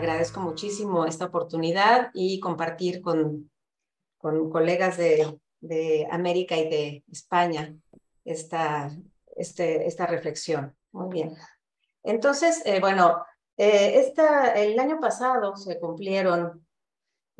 agradezco muchísimo esta oportunidad y compartir con colegas de América y de España esta reflexión. Muy bien. Entonces, el año pasado se cumplieron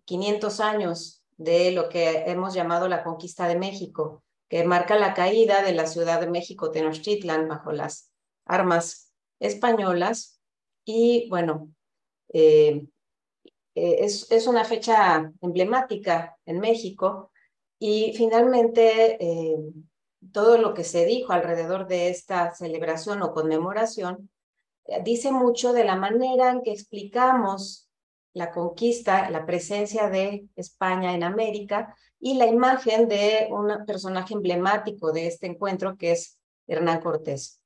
500 años de lo que hemos llamado la conquista de México, que marca la caída de la Ciudad de México, Tenochtitlan, bajo las armas españolas. Y bueno, es una fecha emblemática en México y finalmente todo lo que se dijo alrededor de esta celebración o conmemoración dice mucho de la manera en que explicamos la conquista, la presencia de España en América y la imagen de un personaje emblemático de este encuentro que es Hernán Cortés.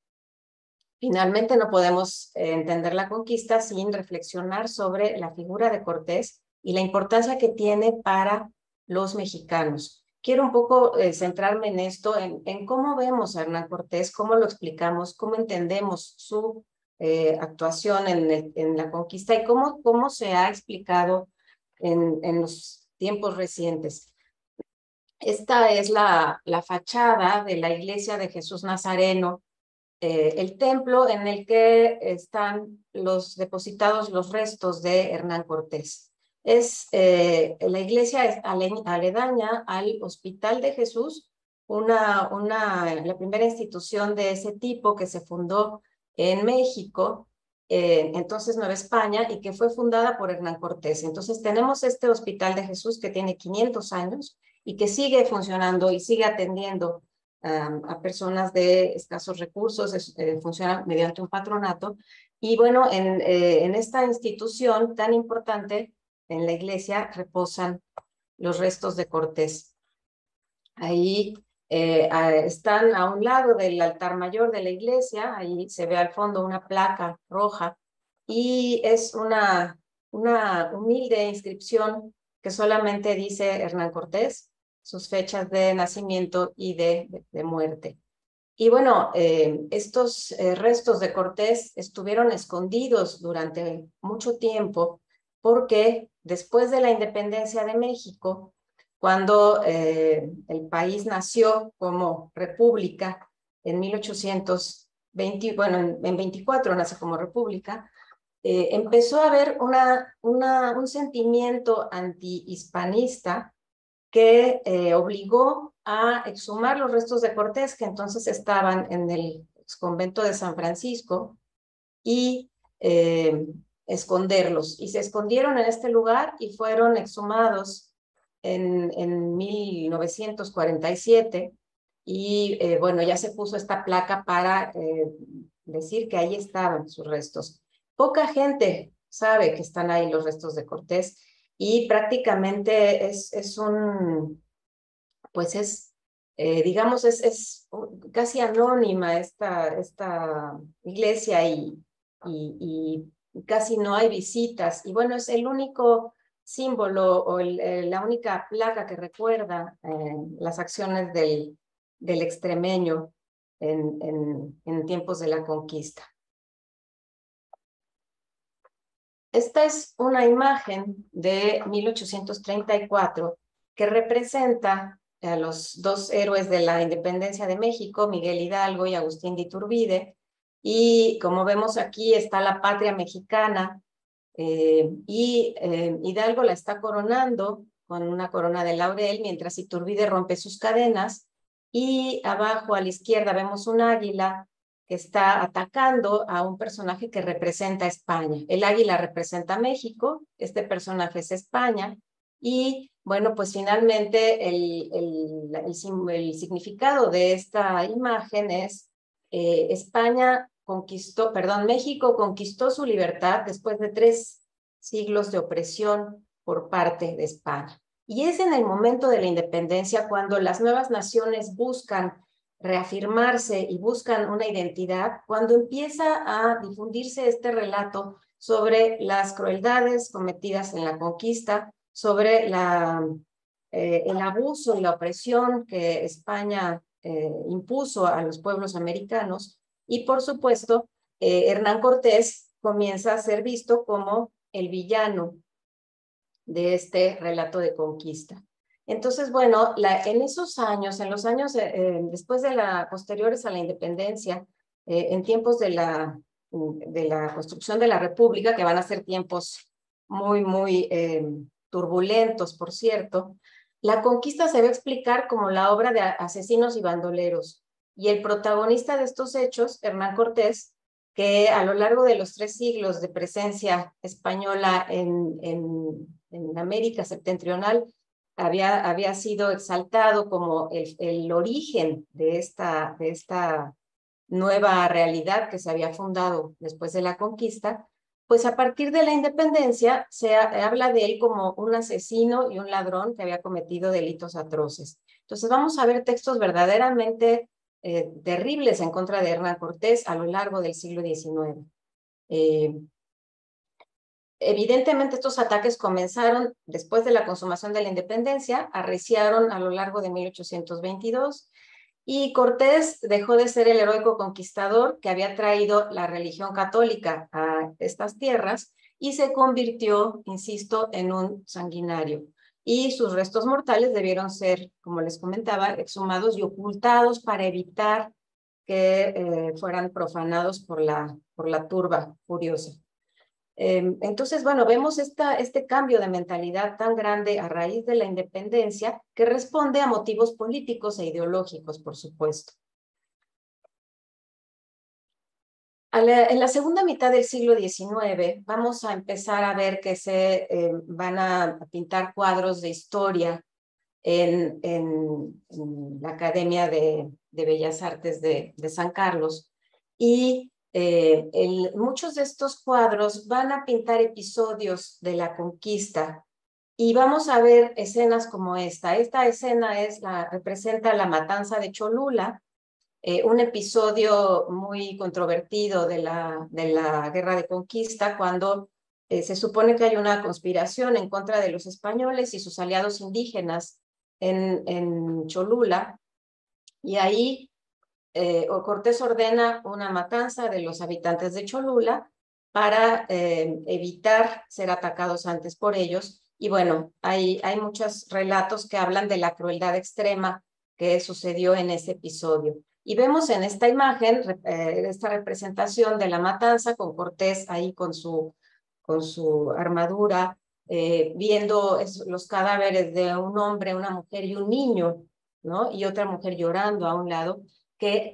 Finalmente, no podemos entender la conquista sin reflexionar sobre la figura de Cortés y la importancia que tiene para los mexicanos. Quiero un poco centrarme en esto, en cómo vemos a Hernán Cortés, cómo lo explicamos, cómo entendemos su actuación en la conquista y cómo se ha explicado en los tiempos recientes. Esta es la fachada de la iglesia de Jesús Nazareno, el templo en el que están depositados los restos de Hernán Cortés. La iglesia es aledaña al Hospital de Jesús, la primera institución de ese tipo que se fundó en México, entonces Nueva España, y que fue fundada por Hernán Cortés. Entonces tenemos este Hospital de Jesús que tiene 500 años y que sigue funcionando y sigue atendiendo a personas de escasos recursos, funciona mediante un patronato. Y bueno, en esta institución tan importante, en la iglesia, reposan los restos de Cortés. Ahí están a un lado del altar mayor de la iglesia, ahí se ve al fondo una placa roja, y es una humilde inscripción que solamente dice Hernán Cortés, sus fechas de nacimiento y de muerte. Y bueno, estos restos de Cortés estuvieron escondidos durante mucho tiempo porque después de la independencia de México, cuando el país nació como república en 1820, bueno, en 24 nace como república, empezó a haber un sentimiento antihispanista que obligó a exhumar los restos de Cortés, que entonces estaban en el convento de San Francisco, y esconderlos. Y se escondieron en este lugar y fueron exhumados en 1947. Y bueno, ya se puso esta placa para decir que ahí estaban sus restos. Poca gente sabe que están ahí los restos de Cortés y prácticamente digamos, es casi anónima esta iglesia y casi no hay visitas. Y bueno, es el único símbolo o la única placa que recuerda las acciones del extremeño en tiempos de la conquista. Esta es una imagen de 1834 que representa a los dos héroes de la independencia de México, Miguel Hidalgo y Agustín de Iturbide. Y como vemos aquí está la patria mexicana Hidalgo la está coronando con una corona de laurel, mientras Iturbide rompe sus cadenas. Y abajo a la izquierda vemos un águila que está atacando a un personaje que representa a España. El águila representa a México, este personaje es España, y bueno, pues finalmente el significado de esta imagen es México conquistó su libertad después de 3 siglos de opresión por parte de España. Y es en el momento de la independencia cuando las nuevas naciones buscan reafirmarse y buscan una identidad, cuando empieza a difundirse este relato sobre las crueldades cometidas en la conquista, sobre el abuso y la opresión que España impuso a los pueblos americanos. Y por supuesto, Hernán Cortés comienza a ser visto como el villano de este relato de conquista. Entonces, bueno, en esos años, en los años después de posteriores a la independencia, en tiempos de la construcción de la República, que van a ser tiempos muy turbulentos, por cierto, la conquista se va a explicar como la obra de asesinos y bandoleros. Y el protagonista de estos hechos, Hernán Cortés, que a lo largo de los 3 siglos de presencia española en América septentrional había sido exaltado como el origen de esta nueva realidad que se había fundado después de la conquista, pues a partir de la independencia se habla de él como un asesino y un ladrón que había cometido delitos atroces. Entonces vamos a ver textos verdaderamente terribles en contra de Hernán Cortés a lo largo del siglo XIX. Evidentemente estos ataques comenzaron después de la consumación de la independencia, arreciaron a lo largo de 1822 y Cortés dejó de ser el heroico conquistador que había traído la religión católica a estas tierras y se convirtió, insisto, en un sanguinario. Y sus restos mortales debieron ser, como les comentaba, exhumados y ocultados para evitar que fueran profanados por la turba furiosa. Entonces, bueno, vemos este cambio de mentalidad tan grande a raíz de la independencia que responde a motivos políticos e ideológicos, por supuesto. En la segunda mitad del siglo XIX vamos a empezar a ver que se van a pintar cuadros de historia en la Academia de Bellas Artes de San Carlos y muchos de estos cuadros van a pintar episodios de la conquista y vamos a ver escenas como esta. Esta escena representa la matanza de Cholula, un episodio muy controvertido de la Guerra de Conquista, cuando se supone que hay una conspiración en contra de los españoles y sus aliados indígenas en Cholula, y ahí Cortés ordena una matanza de los habitantes de Cholula para evitar ser atacados antes por ellos. Y bueno, hay muchos relatos que hablan de la crueldad extrema que sucedió en ese episodio. Y vemos en esta imagen, esta representación de la matanza con Cortés ahí con su armadura, viendo los cadáveres de un hombre, una mujer y un niño, ¿no? Y otra mujer llorando a un lado, que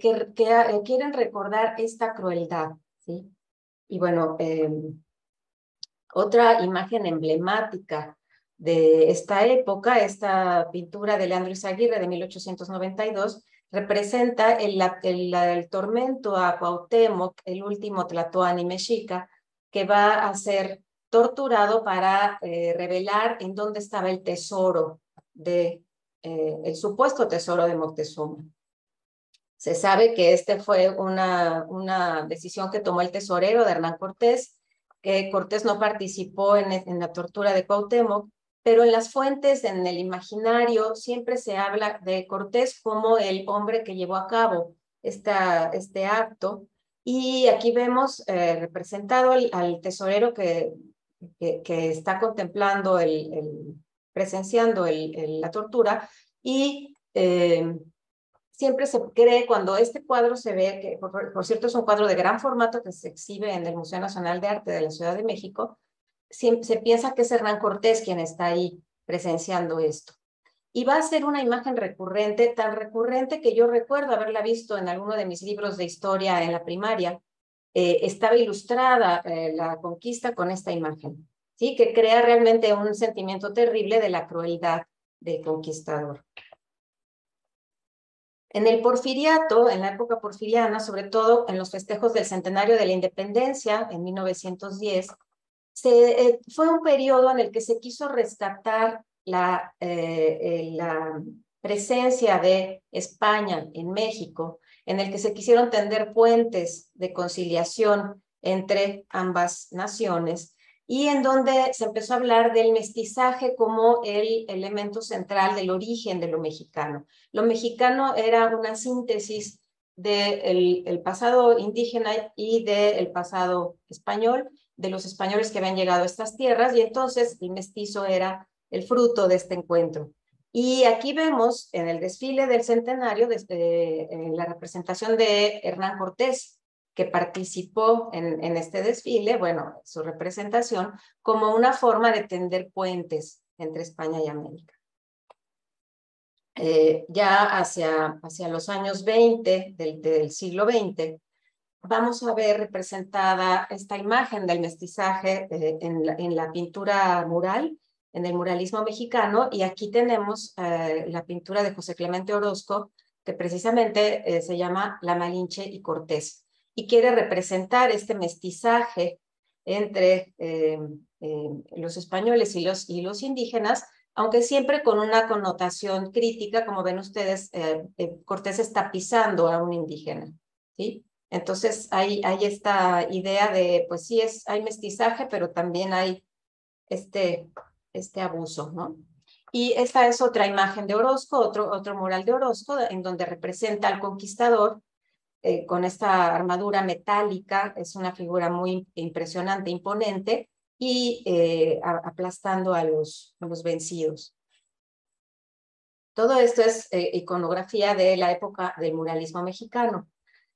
quieren recordar esta crueldad, ¿sí? Y bueno, otra imagen emblemática de esta época, esta pintura de Leandro Izaguirre de 1892, representa el tormento a Cuauhtémoc, el último tlatoani mexica, que va a ser torturado para revelar en dónde estaba el tesoro el supuesto tesoro de Moctezuma. Se sabe que fue una decisión que tomó el tesorero de Hernán Cortés, que Cortés no participó en la tortura de Cuauhtémoc, pero en las fuentes, en el imaginario, siempre se habla de Cortés como el hombre que llevó a cabo este acto. Y aquí vemos representado al tesorero que está contemplando, presenciando la tortura, y siempre se cree, cuando este cuadro se ve, que por cierto es un cuadro de gran formato que se exhibe en el Museo Nacional de Arte de la Ciudad de México, se piensa que es Hernán Cortés quien está ahí presenciando esto. Y va a ser una imagen recurrente, tan recurrente que yo recuerdo haberla visto en alguno de mis libros de historia en la primaria. Estaba ilustrada la conquista con esta imagen, ¿sí? Que crea realmente un sentimiento terrible de la crueldad del conquistador. En el porfiriato, en la época porfiriana, sobre todo en los festejos del centenario de la independencia en 1910, fue un periodo en el que se quiso rescatar la presencia de España en México, en el que se quisieron tender puentes de conciliación entre ambas naciones, y en donde se empezó a hablar del mestizaje como el elemento central del origen de lo mexicano. Lo mexicano era una síntesis del pasado indígena y del pasado español, de los españoles que habían llegado a estas tierras, y entonces el mestizo era el fruto de este encuentro. Y aquí vemos en el desfile del centenario, en la representación de Hernán Cortés, que participó en este desfile, bueno, su representación, como una forma de tender puentes entre España y América. Ya hacia los años 20 del siglo XX, vamos a ver representada esta imagen del mestizaje en la pintura mural, en el muralismo mexicano, y aquí tenemos la pintura de José Clemente Orozco, que precisamente se llama La Malinche y Cortés, y quiere representar este mestizaje entre los españoles y los indígenas, aunque siempre con una connotación crítica. Como ven ustedes, Cortés está pisando a un indígena, ¿sí? Entonces hay esta idea de, pues sí, hay mestizaje, pero también hay este abuso, ¿no? Y esta es otra imagen de Orozco, otro mural de Orozco, en donde representa al conquistador con esta armadura metálica. Es una figura muy impresionante, imponente, y aplastando a los vencidos. Todo esto es iconografía de la época del muralismo mexicano.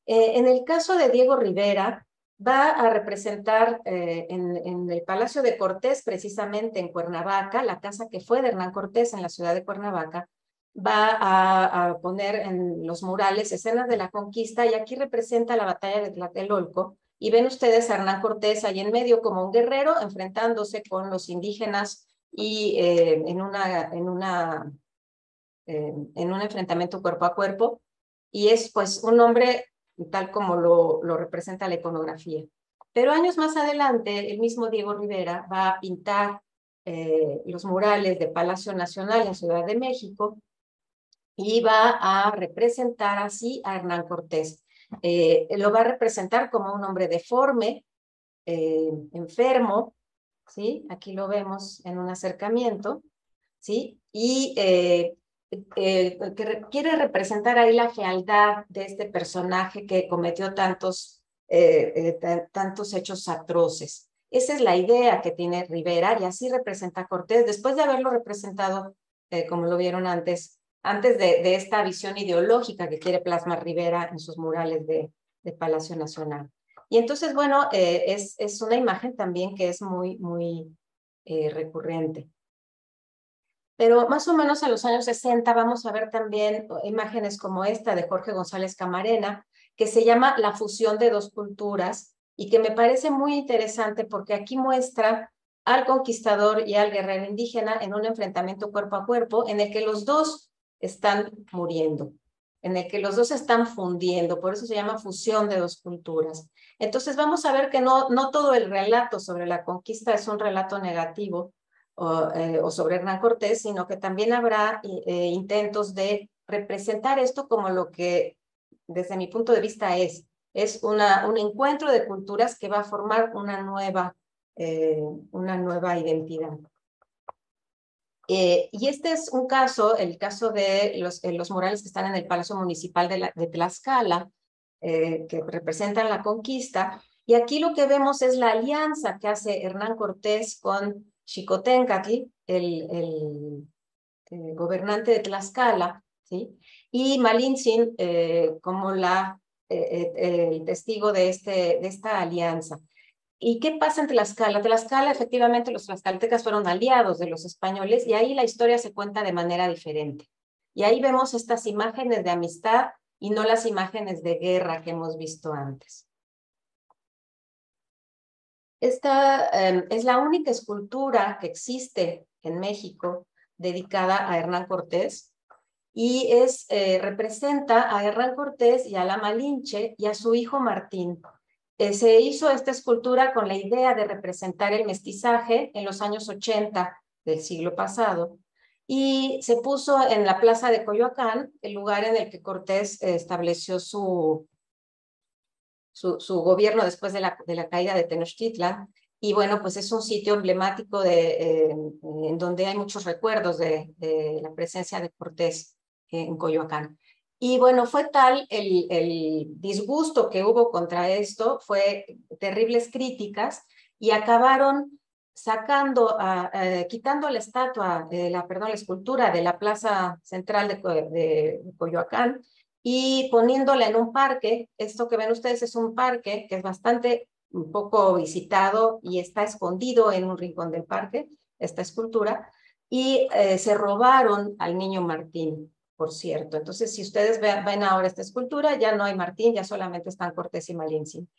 En el caso de Diego Rivera, va a representar en el Palacio de Cortés, precisamente en Cuernavaca, la casa que fue de Hernán Cortés en la ciudad de Cuernavaca. Va a poner en los murales escenas de la conquista, y aquí representa la batalla de Tlatelolco, y ven ustedes a Hernán Cortés ahí en medio como un guerrero enfrentándose con los indígenas, y en un enfrentamiento cuerpo a cuerpo, y es pues un hombre tal como lo representa la iconografía. Pero años más adelante, el mismo Diego Rivera va a pintar los murales de Palacio Nacional en Ciudad de México, y va a representar así a Hernán Cortés. Lo va a representar como un hombre deforme, enfermo, ¿sí? Aquí lo vemos en un acercamiento, ¿sí? Y que quiere representar ahí la fealdad de este personaje que cometió tantos hechos atroces. Esa es la idea que tiene Rivera, y así representa a Cortés, después de haberlo representado, como lo vieron antes de esta visión ideológica que quiere plasmar Rivera en sus murales de Palacio Nacional. Y entonces, bueno, es una imagen también que es muy recurrente. Pero más o menos a los años 60 vamos a ver también imágenes como esta de Jorge González Camarena, que se llama La fusión de dos culturas, y que me parece muy interesante porque aquí muestra al conquistador y al guerrero indígena en un enfrentamiento cuerpo a cuerpo, en el que los dos están muriendo, en el que los dos están fundiendo. Por eso se llama fusión de dos culturas. Entonces vamos a ver que no todo el relato sobre la conquista es un relato negativo, o sobre Hernán Cortés, sino que también habrá intentos de representar esto como lo que, desde mi punto de vista, es un encuentro de culturas que va a formar una nueva identidad. Y este es un caso, el caso de los murales que están en el Palacio Municipal de Tlaxcala, que representan la conquista. Y aquí lo que vemos es la alianza que hace Hernán Cortés con Xicoténcatl, el gobernante de Tlaxcala, ¿sí? Y Malintzin como el testigo de esta alianza. ¿Y qué pasa en Tlaxcala? Tlaxcala, efectivamente, los tlaxcaltecas fueron aliados de los españoles, y ahí la historia se cuenta de manera diferente. Y ahí vemos estas imágenes de amistad y no las imágenes de guerra que hemos visto antes. Esta es la única escultura que existe en México dedicada a Hernán Cortés, y representa a Hernán Cortés y a la Malinche y a su hijo Martín. Se hizo esta escultura con la idea de representar el mestizaje en los años 80 del siglo pasado, y se puso en la plaza de Coyoacán, el lugar en el que Cortés estableció su gobierno después de la caída de Tenochtitlan. Y bueno, pues es un sitio emblemático en donde hay muchos recuerdos de la presencia de Cortés en Coyoacán. Y bueno, fue tal el disgusto que hubo contra esto, fue terribles críticas, y acabaron sacando, quitando la estatua, la escultura de la plaza central de Coyoacán y poniéndola en un parque. Esto que ven ustedes es un parque que es bastante un poco visitado y está escondido en un rincón del parque, esta escultura, y se robaron al niño Martín, por cierto. Entonces, si ustedes ven ahora esta escultura, ya no hay Martín, ya solamente están Cortés y Malintzin.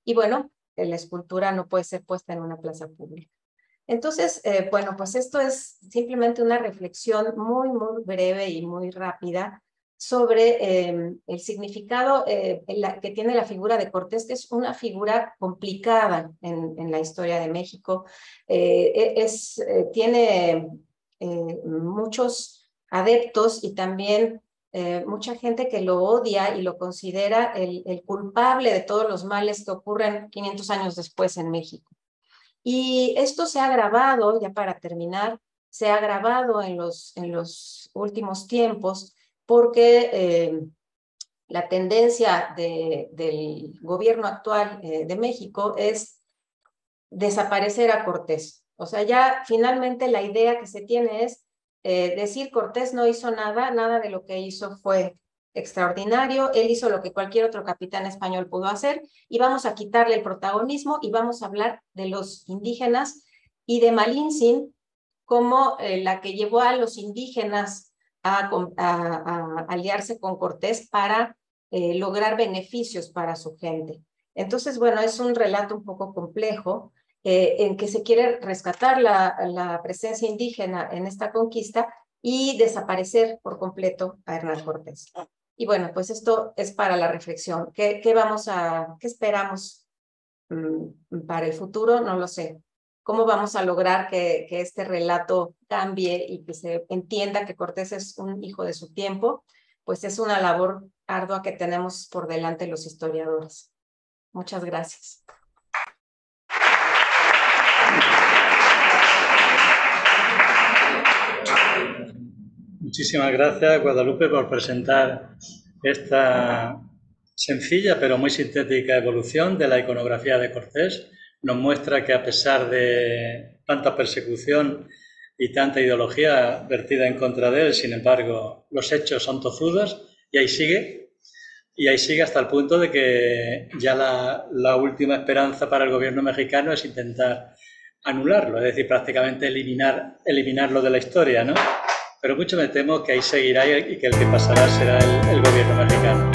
Y bueno, la escultura no puede ser puesta en una plaza pública. Entonces, bueno, pues esto es simplemente una reflexión muy, muy breve y muy rápida sobre el significado que tiene la figura de Cortés, que es una figura complicada en la historia de México. Tiene muchos adeptos y también mucha gente que lo odia y lo considera el culpable de todos los males que ocurren 500 años después en México. Y esto se ha agravado, ya para terminar, se ha agravado en los últimos tiempos porque la tendencia del gobierno actual de México es desaparecer a Cortés. O sea, ya finalmente la idea que se tiene es decir Cortés no hizo nada, nada de lo que hizo fue extraordinario, él hizo lo que cualquier otro capitán español pudo hacer y vamos a quitarle el protagonismo y vamos a hablar de los indígenas y de Malintzin como la que llevó a los indígenas a aliarse con Cortés para lograr beneficios para su gente. Entonces, bueno, es un relato un poco complejo en que se quiere rescatar la presencia indígena en esta conquista y desaparecer por completo a Hernán Cortés. Y bueno, pues esto es para la reflexión. ¿Qué esperamos para el futuro? No lo sé. ¿Cómo vamos a lograr que este relato cambie y que se entienda que Cortés es un hijo de su tiempo? Pues es una labor ardua que tenemos por delante los historiadores. Muchas gracias. Muchísimas gracias, Guadalupe, por presentar esta sencilla pero muy sintética evolución de la iconografía de Cortés. Nos muestra que a pesar de tanta persecución y tanta ideología vertida en contra de él, sin embargo, los hechos son tozudos y ahí sigue. Y ahí sigue hasta el punto de que ya la última esperanza para el gobierno mexicano es intentar anularlo, es decir, prácticamente eliminarlo de la historia, ¿no? Pero mucho me temo que ahí seguirá y que el que pasará será el gobierno mexicano.